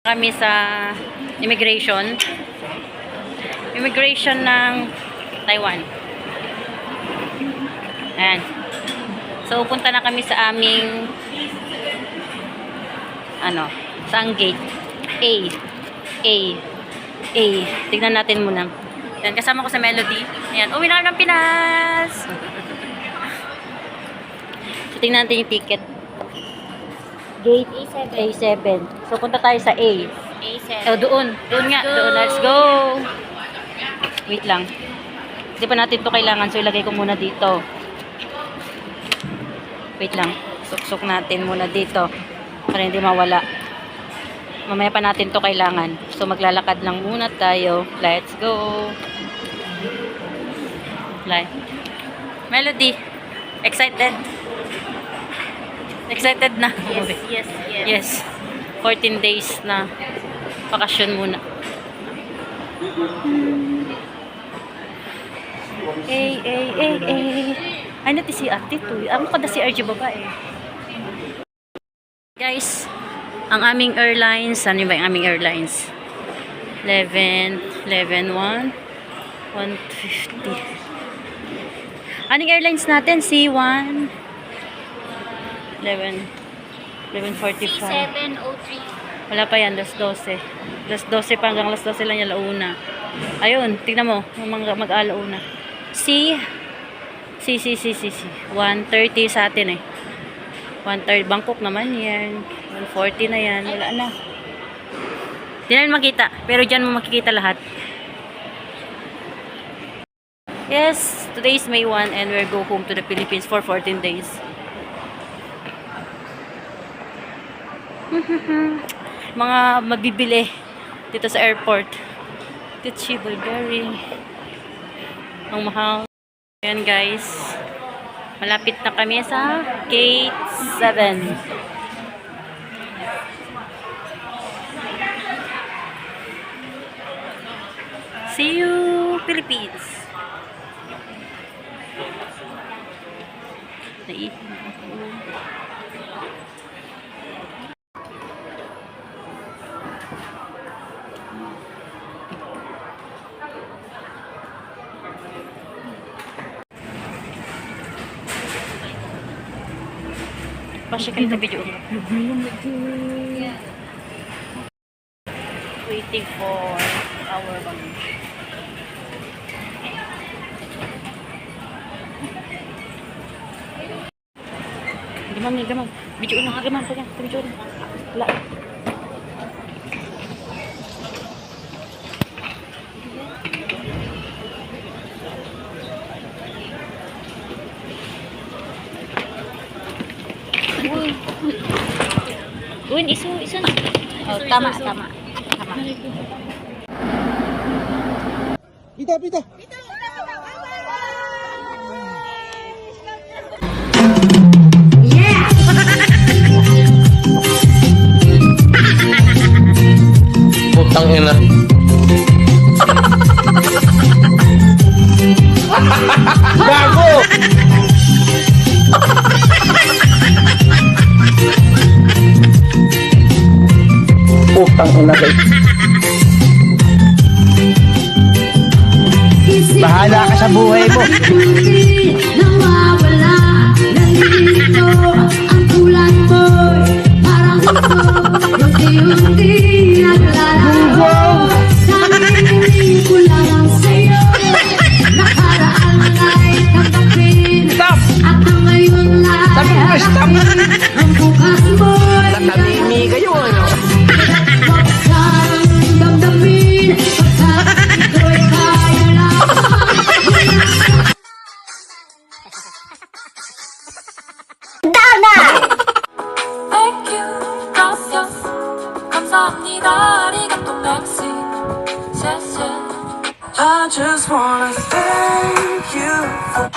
Kami sa immigration ng Taiwan. Ayan. So punta na kami sa aming saan gate? A. Tignan natin muna. Ayan, kasama ko sa Melody. Ayan, uwi na ng Pinas. So tignan natin yung ticket. Gate A7. So, punta tayo sa A. A7. Oh, doon nga. Doon. Let's go. Wait lang. Hindi pa natin to kailangan. So, ilagay ko muna dito. Wait lang. Suksok natin muna dito. Para hindi mawala. Mamaya pa natin to kailangan. So, maglalakad lang muna tayo. Let's go. Melody. Excited? Excited na? Yes. 14 days na bakasyon muna. Ay, nati si ate to. Ang kada si RG babae. Guys, ang aming airlines, ano ba yung aming airlines? 150. Anong airlines natin? C1 11:45. C703. Wala pa yan, 12:12. 12:12 pa hanggang 12:12 lang yung launa. Ayun, tignan mo, mag-alauna. C 1:30 sa atin eh. 1:30 Bangkok naman yan. 1:40 na yan, wala na. Di na makita, pero dyan mo makikita lahat. Yes, today is May 1 and we'll go home to the Philippines for 14 days. Mga mabibili dito sa airport. Gucci, Bulgari. Ang mahal. Ayan guys. Malapit na kami sa Gate 7. See you, Philippines. Pasya kayo sa video. Waiting for our lunch. Gamam. Video na, gamam pa yan. Video na. Wala. Uy, iso na. Oh, tama. Pita. Yeah. Putang ina. Gago. Putang ina guys. Bahala ka sa buhay mo. Nawawala, nandito ang kulang mo. Parang unti-unti naglalago. Nangyaring ko lang sa'yo. Nakaraan ay tanggapin. At ang ngayon ay harapin. Ang bukas mo'y Nakamimi kayo ano? huwag kang damdamin. Pagkat ito'y kaya lang. Thank you, gracias, 감사합니다, 아리가또, merci, 谢谢. I just wanna thank you for